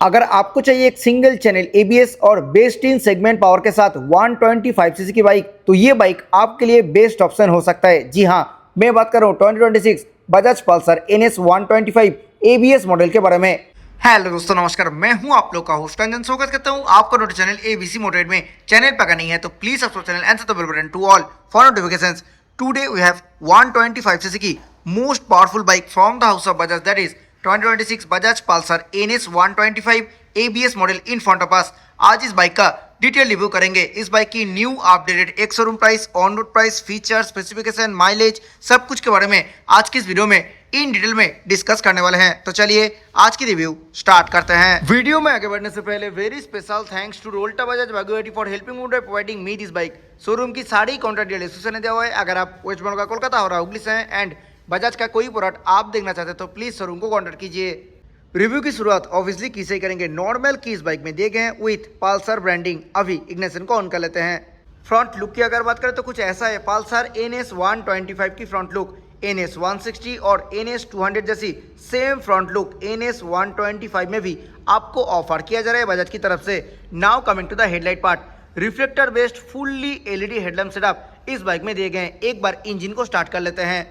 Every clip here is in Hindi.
अगर आपको चाहिए एक सिंगल चैनल एबीएस और बेस्ट इन सेगमेंट पावर के साथ 125 सीसी की बाइक, तो ये बाइक आपके लिए बेस्ट ऑप्शन हो सकता है। जी हाँ, मैं बात कर रहा हूँ 2026 Bajaj Pulsar NS 125 ABS model के बारे में। हेलो दोस्तों, नमस्कार। मैं हूं आप लोग का होस्ट रंजन। स्वागत करता हूं आपका नोट चैनल एबीसी मोटेड में। चैनल पर अगर नहीं है तो please subscribe channel and the bell button to all for notifications. Today we have 125 CC की most powerful bike from the house of Bajaj, that is 2026 Bajaj Pulsar NS 125 ABS model in front of us. आज इस बाइक का डिटेल रिव्यू करेंगे। इस बाइक की न्यू अपडेटेड एक showroom price, on road price, feature, specification, mileage, सब कुछ के बारे में आज की इस वीडियो में इन डिटेल में डिस्कस करने वाले हैं। तो चलिए आज की रिव्यू स्टार्ट करते हैं। वीडियो में आगे बढ़ने से पहले very special thanks to Rolta Bajaj वागुआटी for helping me by providing me this bike. Showroom की सारी कॉन्टैक्ट डिटेल डिस्क्रिप्शन में दिया हुआ है। अगर आप वेस्ट बंगाल का कोलकाता और हुगली से हैं एंड बजाज का कोई प्रोडक्ट आप देखना चाहते हैं तो प्लीज शोरूम को कॉन्टैक्ट कीजिए। रिव्यू की शुरुआत ऑब्वियसली की से करेंगे। नॉर्मल की इस बाइक में दिए गए हैं विथ पल्सर ब्रांडिंग। अभी इग्निशन को ऑन कर लेते हैं। फ्रंट लुक की अगर बात करें तो कुछ ऐसा है। पल्सर NS 125 की फ्रंट लुक NS 160 और NS 200 जैसी सेम फ्रंट लुक NS 125 में भी आपको ऑफर किया जा रहा है बजाज की तरफ से। Now coming to the headlight part, reflector based fully LED headlamp setup इस बाइक में दिए गए हैं। एक बार इंजन को स्टार्ट कर लेते हैं।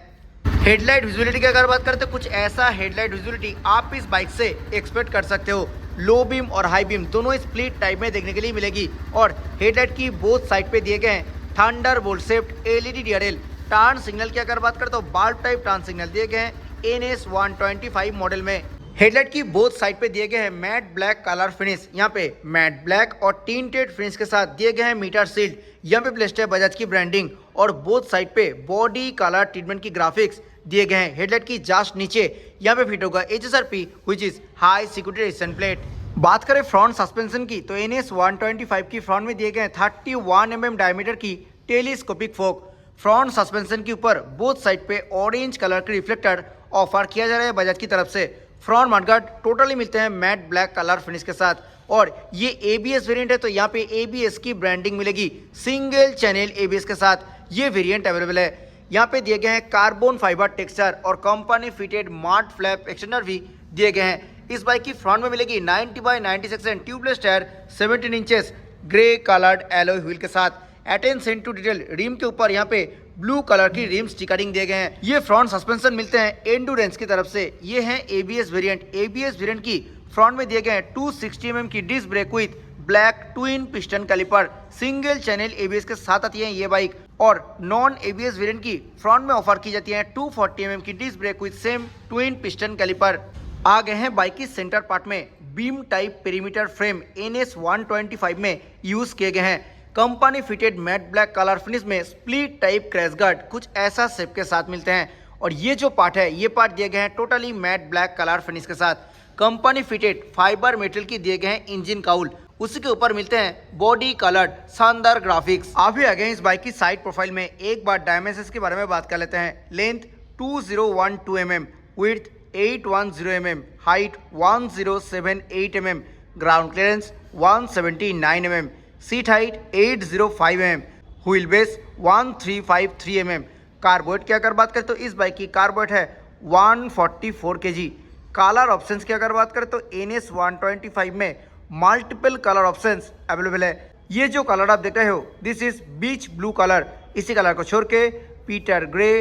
हेडलाइट विजुअलिटी की अगर बात करते हैं, कुछ ऐसा हेडलाइट विजुअलिटी आप इस बाइक से एक्सपेक्ट कर सकते हो। लो बीम और हाई बीम दोनों स्प्लिट टाइप में देखने के लिए मिलेगी और हेडलाइट की बोथ साइड पे दिए गए हैं Thunderbolt shaped LED DRL। Turn signal की अगर बात करें तो बाल्ब टाइप टर्न सिग्नल दिए गए हैं NS 125 मॉडल में। हेडलाइट की बोथ साइड पे दिए गए हैं मैट ब्लैक कलर फिनिश। यहाँ पे मैट ब्लैक और टिंटेड फिनिश के साथ दिए गए हैं मीटर शील्ड। यहाँ पे प्लेस्ड है बजाज की ब्रांडिंग और बोथ साइड पे बॉडी कलर ट्रीटमेंट की ग्राफिक्स दिए गए हैं। हेडलाइट की जस्ट नीचे यहाँ पे फिट होगा HSRP which is high security resistant plate. बात करें फ्रंट सस्पेंशन की तो NS 125 की फ्रंट में दिए गए हैं 31 mm डायमीटर की टेलीस्कोपिक फोक। फ्रंट सस्पेंशन के ऊपर बोथ साइड पे ऑरेंज कलर के रिफ्लेक्टर ऑफर किया जा रहा है बजाज की तरफ से। फ्रंट मडगार्ड टोटली मिलते हैं मैट ब्लैक कलर फिनिश के साथ और ये ABS वेरिएंट है तो यहाँ पे ABS की ब्रांडिंग मिलेगी। सिंगल चैनल ABS के साथ ये वेरिएंट अवेलेबल है। यहाँ पे दिए गए हैं कार्बन फाइबर टेक्सचर और company fitted mart flap extender भी दिए गए हैं। इस बाइक की फ्रंट में मिलेगी 90/90 section tubeless tyre 17 inches grey coloured alloy wheel के साथ। अटेंशन टू डिटेल, रिम के ऊपर यहाँ पे ब्लू कलर की रिम स्टिकरिंग दिए गए हैं। ये फ्रंट सस्पेंशन मिलते हैं एंडुरेंस की तरफ से। ये है ABS वेरिएंट। ABS वेरिएंट की फ्रंट में दिए गए हैं 260 mm की disc brake with black twin piston caliper. Single channel ABS के साथ आती है ये बाइक और नॉन ABS वेरिएंट की फ्रंट में ऑफर की जाती है 240 mm की disc brake with same twin piston caliper. आ गए हैं बाइक की सेंटर पार्ट में। Beam type perimeter frame NS 125 में यूज किए गए हैं। Company fitted matte black colour finish में स्प्लिट टाइप क्रैश गार्ड कुछ ऐसा शेप के साथ मिलते हैं और ये जो पार्ट है ये पार्ट दिए गए हैं totally mat black colour finish के साथ। कंपनी फिटेड फाइबर मेटल की दिए गए हैं इंजन काउल, उसी के ऊपर मिलते हैं बॉडी कलर्ड शानदार ग्राफिक्स। अभी आ गए हैं इस बाइक की साइड प्रोफाइल में। एक बार डायमेंशंस के बारे में बात कर लेते हैं। Length 2012 mm, width 810 mm, height 1078 mm, ground clearance 179 mm, seat height 805 mm, wheel base 1353 mm। कार्बोरेट की अगर बात करें तो इस बाइक की कार्बोरेट है 144 kg। कलर ऑप्शंस की अगर बात करें तो NS 125 में मल्टीपल कलर ऑप्शंस अवेलेबल है। ये जो कलर आप देख रहे हो this is beach blue colour. इसी कलर को छोड़ के Peter grey,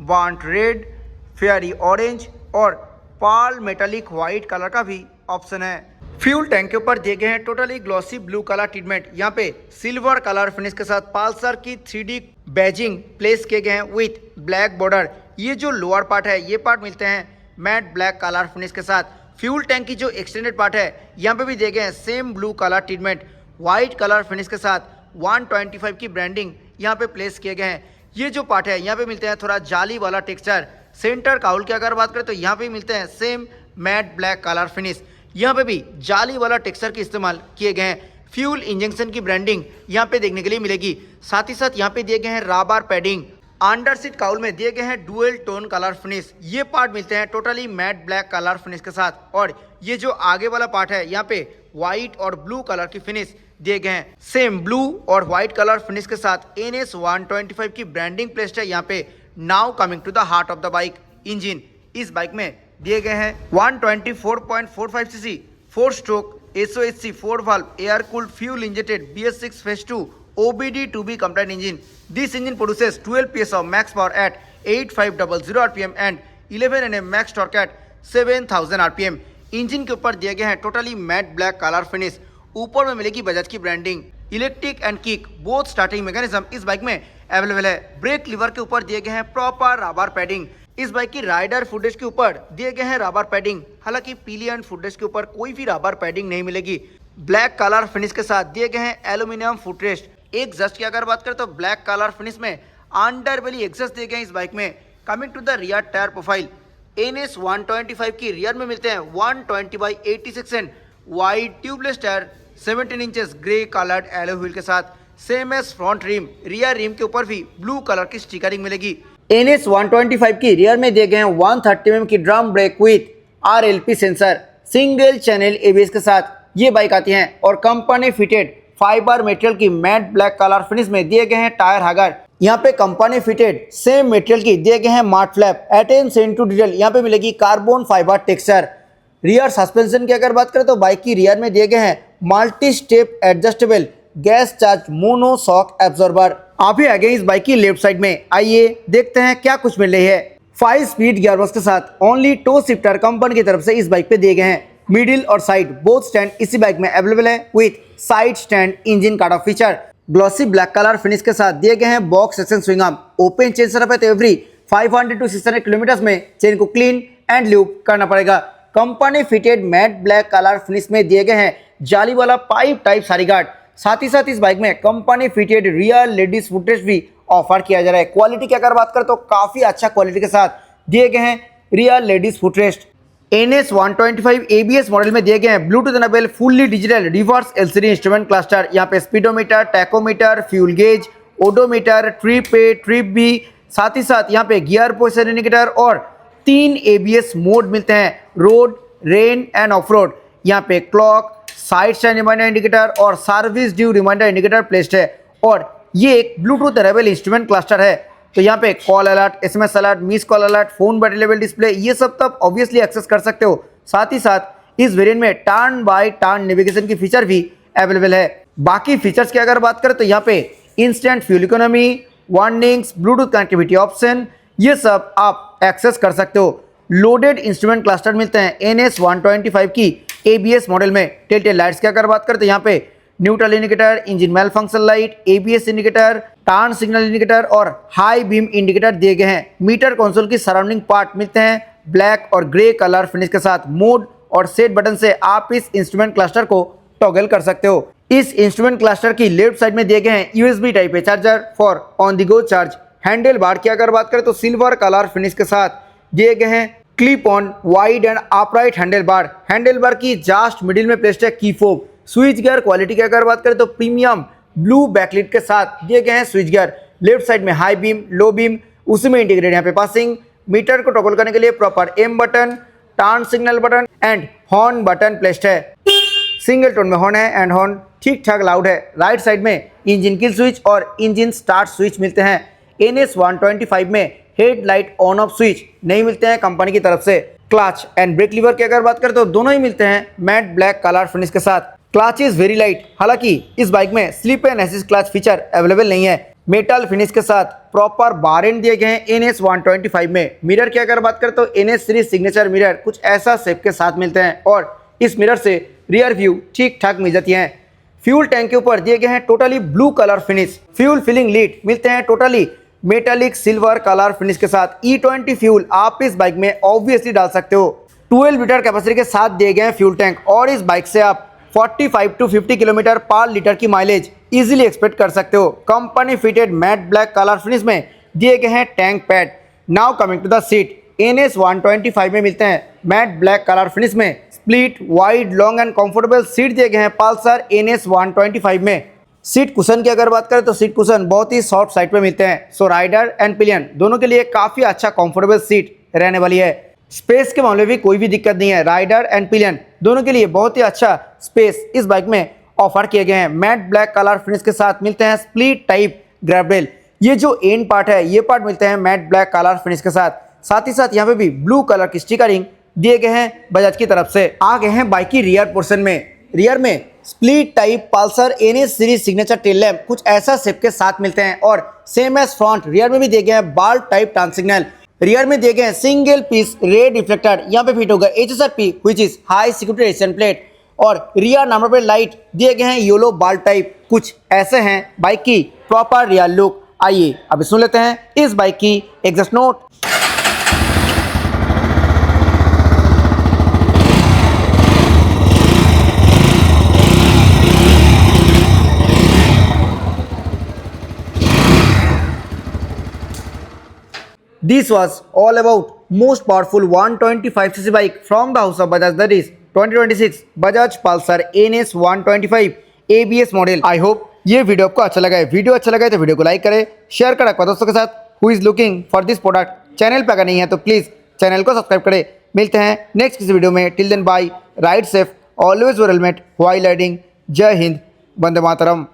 burnt red, fairy orange और पर्ल मेटालिक व्हाइट कलर का भी ऑप्शन है। फ्यूल टैंक के ऊपर दिए गए हैं totally glossy blue colour treatment. यहाँ पे सिल्वर कलर फिनिश के साथ पल्सर की 3D बैजिंग प्लेस किए गए हैं विथ ब्लैक बॉर्डर। ये जो लोअर पार्ट है ये पार्ट मिलते हैं मैट ब्लैक कलर फिनिश के साथ। फ्यूल टैंक की जो एक्सटेंडेड पार्ट है यहाँ पे भी दिए गए हैं same blue colour treatment white colour finish के साथ। 125 की ब्रांडिंग यहाँ पे प्लेस किए गए हैं। ये जो पार्ट है यहाँ पे मिलते हैं थोड़ा जाली वाला टेक्सचर। सेंटर काउल की अगर बात करें तो यहाँ पे मिलते हैं same mat black colour finish. यहाँ पे भी जाली वाला टेक्सचर के इस्तेमाल किए गए हैं। फ्यूल इंजेक्शन की ब्रांडिंग यहाँ पे देखने के लिए मिलेगी। साथ ही साथ यहाँ पे दिए गए हैं rubber padding. Under seat cowl में दिए गए हैं डुअल टोन कलर फिनिश। ये पार्ट मिलते हैं totally mat black colour finish के साथ और ये जो आगे वाला पार्ट है यहाँ पे व्हाइट और ब्लू कलर की फिनिश दिए गए हैं। सेम ब्लू और व्हाइट कलर फिनिश के साथ NS 125 की ब्रांडिंग प्लेस्ड है यहाँ पे। Now coming to the heart of the bike, engine. इस बाइक में दिए गए हैं 124.45 cc 4 stroke SOHC 4 valve air cooled fuel injected BS6 phase 2 OBD2B compliant engine. This engine produces 12 PS of max power at 8500 RPM and 11 Nm max torque at 7000 RPM. Engine के ऊपर दिए गए हैं totally mat black colour finish. ऊपर में मिलेगी बजाज की branding. Electric and kick both starting mechanism इस बाइक में अवेलेबल है। ब्रेक लीवर के ऊपर दिए गए हैं प्रॉपर रबर पैडिंग। इस बाइक की राइडर फुटेज के ऊपर दिए गए हैं रबर पैडिंग। हालांकि पिलियन फुटेज के ऊपर कोई भी रबर पैडिंग नहीं मिलेगी। ब्लैक कलर फिनिश के साथ दिए गए हैं एल्यूमिनियम फुटरेस्ट। एग्जॉस्ट की अगर बात करें तो ब्लैक कलर फिनिश में अंडरबेली एग्जॉस्ट दिए गए हैं इस बाइक में। Coming to the rear tyre profile, NS 125 की रियर में मिलते हैं 120/86 and wide tubeless tyre 17 inches grey coloured alloy wheel के साथ। Same as front rim, rear rim के ऊपर भी ब्लू कलर की स्टिकरिंग मिलेगी। NS 125 की रियर में दिए गए हैं 130 mm की drum brake with RLP sensor, single channel ABS के साथ ये बाइक आती हैं और कंपनी फिटेड फाइबर मटेरियल की मैट ब्लैक कलर फिनिश में दिए गए हैं टायर हैगर। यहाँ पे कंपनी फिटेड सेम मटेरियल की दिए गए हैं mud flap. Attention to detail यहाँ पे मिलेगी carbon fibre texture. Rear suspension की अगर बात करें तो बाइक की रियर में दिए गए हैं multi step adjustable gas charge mono shock absorber. अभी आगे इस बाइक की लेफ्ट साइड में आइए देखते हैं क्या कुछ मिल रही है। 5 स्पीड गियरबॉक्स के साथ ओनली 2 शिफ्टर कंपनी की तरफ से इस बाइक पे दिए गए हैं। मिडिल और साइड बोथ स्टैंड इसी बाइक में अवेलेबल है with side stand engine card of feature. Glossy black colour finish के साथ दिए गए हैं box section swing arm. Open chain setup है तो एवरी 500 to 600 किलोमीटर में चेन को क्लीन एंड लूप करना पड़ेगा। Company fitted matte black colour finish में दिए गए हैं जाली वाला पाइप टाइप सारी गार्ड। साथ ही साथ इस बाइक में company fitted rear ladies footage भी ऑफर किया जा रहा है। क्वालिटी की अगर बात करें तो काफी अच्छा क्वालिटी के साथ दिए गए हैं rear ladies footrest. NS 125 ABS model में दिए गए हैं Bluetooth enable fully digital reverse LCD instrument cluster. यहाँ पे speedometer, tachometer, fuel gauge, odometer, trip A, trip B, साथ ही साथ यहाँ पे गियर पोजिशन इंडिकेटर और 3 ABS मोड मिलते हैं, road, rain and off road. यहाँ पे clock, side stand reminder indicator और service due reminder indicator placed है। और ये एक ब्लूटूथ एनेबल इंस्ट्रूमेंट क्लस्टर है तो यहाँ पे call alert, SMS alert, miss call alert, phone battery level display ये सब तब ऑब्वियसली एक्सेस कर सकते हो। साथ ही साथ इस वेरिएंट में टर्न बाय टर्न नेविगेशन की फीचर भी अवेलेबल है। बाकी फीचर्स की अगर बात करें तो यहाँ पे instant fuel economy, warnings, Bluetooth connectivity option ये सब आप एक्सेस कर सकते हो। लोडेड इंस्ट्रूमेंट क्लस्टर मिलते हैं NS 125 की ABS मॉडल में। टेल लाइट्स की अगर बात करें तो यहाँ पे neutral indicator, engine malfunction light, ABS indicator, turn signal indicator और हाई बीम इंडिकेटर दिए गए हैं। मीटर कंसोल की सराउंडिंग पार्ट मिलते हैं ब्लैक और ग्रे कलर फिनिश के साथ। मोड और सेट बटन से आप इस इंस्ट्रूमेंट क्लस्टर को टॉगल कर सकते हो। इस इंस्ट्रूमेंट क्लस्टर की लेफ्ट साइड में दिए गए हैं USB type A charger for on the go charge. Handle bar की अगर बात करें तो सिल्वर कलर फिनिश के साथ दिए गए हैं clip on wide and upright handle bar. Handle bar की जस्ट मिडिल में प्लेस्ड है की फोब। स्विच गियर क्वालिटी की अगर बात करें तो प्रीमियम ब्लू बैकलाइट के साथ दिए गए हैं स्विच गियर। लेफ्ट साइड में हाई बीम, लो बीम, उसी में इंटीग्रेटेड यहाँ पे पासिंग। मीटर को टॉगल करने के लिए proper M button, turn signal button and horn button placed है। सिंगल टोन में हॉर्न है एंड हॉर्न ठीक ठाक लाउड है। राइट साइड में इंजन किल स्विच और इंजन स्टार्ट स्विच मिलते हैं। NS 125 में हेडलाइट ऑन ऑफ स्विच नहीं मिलते हैं कंपनी की तरफ से। क्लच एंड ब्रेक लीवर की अगर बात करें तो दोनों ही मिलते हैं मैट ब्लैक कलर फिनिश के साथ। क्लच इज वेरी लाइट, हालांकि इस बाइक में slip and assist clutch feature available नहीं है। मेटल फिनिश के साथ प्रॉपर बार एंड दिए गए हैं NS 125 में। मिरर की अगर बात करें तो NS सीरीज सिग्नेचर मिरर कुछ ऐसा शेप के साथ मिलते हैं और इस मिरर से रियर व्यू ठीक ठाक मिल जाती है। फ्यूल टैंक के ऊपर दिए गए हैं totally blue colour finish. Fuel filling lid मिलते हैं totally metallic silver colour finish के साथ। E20 फ्यूल आप इस बाइक में ऑब्वियसली डाल सकते हो। 12 लीटर कैपेसिटी के साथ दिए गए हैं फ्यूल टैंक और इस बाइक से आप 45 to 50 किलोमीटर पर लीटर की माइलेज इजीली एक्सपेक्ट कर सकते हो। Company fitted matte black colour finish में दिए गए हैं tank pad. Now coming to the seat, NS 125 में मिलते हैं मैट ब्लैक कलर फिनिश में split wide long and comfortable seat दिए गए हैं पल्सर NS 125 में। सीट कुशन की अगर बात करें तो सीट कुशन बहुत ही सॉफ्ट साइड पे मिलते हैं, सो राइडर एंड पिलियन दोनों के लिए काफ़ी अच्छा कंफर्टेबल सीट रहने वाली है। स्पेस के मामले में भी कोई भी दिक्कत नहीं है, राइडर एंड पिलियन दोनों के लिए बहुत ही अच्छा स्पेस इस बाइक में ऑफर किए गए हैं। मैट ब्लैक कलर फिनिश के साथ मिलते हैं स्प्लिट टाइप ग्रैब रेल। ये जो एंड पार्ट है ये पार्ट मिलते हैं मैट ब्लैक कलर फिनिश के साथ। साथ ही साथ यहाँ पे भी ब्लू कलर की स्टिकरिंग दिए गए हैं बजाज की तरफ से। आ गए हैं बाइक की रियर पोर्शन में। रियर में split type Pulsar NS series signature tail lamp कुछ ऐसा शेप के साथ मिलते हैं और सेम एज फ्रंट रियर में भी दिए गए हैं बाल टाइप टर्न सिग्नल। रियर में दिए गए हैं सिंगल पीस रेड रिफ्लेक्टर, यहाँ पे फिट होगा HSRP which is high security resistant plate और रियर नंबर प्लेट लाइट दिए गए हैं येलो बाल टाइप। कुछ ऐसे हैं बाइक की प्रॉपर रियर लुक। आइए अभी सुन लेते हैं इस बाइक की exhaust note. This was all about most powerful 125cc bike from the house of Bajaj, that is 2026 Bajaj Pulsar NS 125 ABS model. I hope ये वीडियो आपको अच्छा लगा है। वीडियो अच्छा लगा है तो वीडियो को लाइक करें, शेयर करें अपने दोस्तों के साथ who is looking for this product. Channel पर अगर नहीं है तो प्लीज़ चैनल को सब्सक्राइब करें। मिलते हैं नेक्स्ट किसी वीडियो में। Till then bye, ride safe, always wear helmet while riding. जय हिंद, वंदे मातरम।